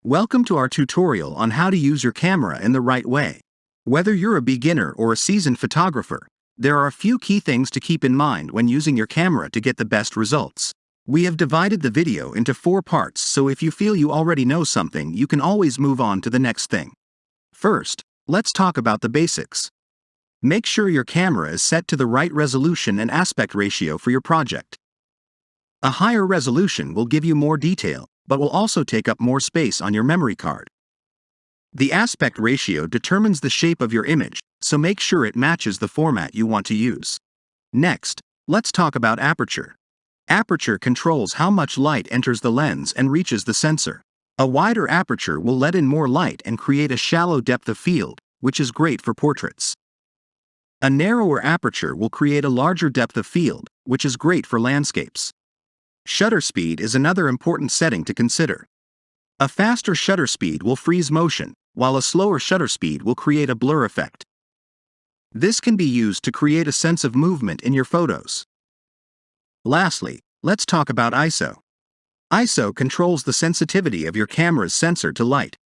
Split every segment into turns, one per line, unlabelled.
Welcome to our tutorial on how to use your camera in the right way. Whether you're a beginner or a seasoned photographer, there are a few key things to keep in mind when using your camera to get the best results. We have divided the video into 4 parts, so if you feel you already know something, you can always move on to the next thing. First, let's talk about the basics. Make sure your camera is set to the right resolution and aspect ratio for your project. A higher resolution will give you more detail, but will also take up more space on your memory card. The aspect ratio determines the shape of your image, so make sure it matches the format you want to use. Next, let's talk about aperture. Aperture controls how much light enters the lens and reaches the sensor. A wider aperture will let in more light and create a shallow depth of field, which is great for portraits. A narrower aperture will create a larger depth of field, which is great for landscapes. Shutter speed is another important setting to consider. A faster shutter speed will freeze motion, while a slower shutter speed will create a blur effect. This can be used to create a sense of movement in your photos. Lastly, let's talk about ISO. ISO controls the sensitivity of your camera's sensor to light.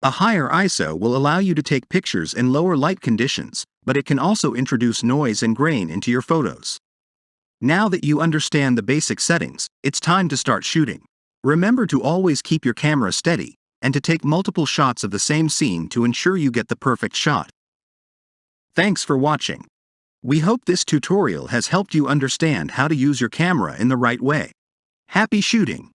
A higher ISO will allow you to take pictures in lower light conditions, but it can also introduce noise and grain into your photos. Now that you understand the basic settings, it's time to start shooting. Remember to always keep your camera steady, and to take multiple shots of the same scene to ensure you get the perfect shot. Thanks for watching. We hope this tutorial has helped you understand how to use your camera in the right way. Happy shooting!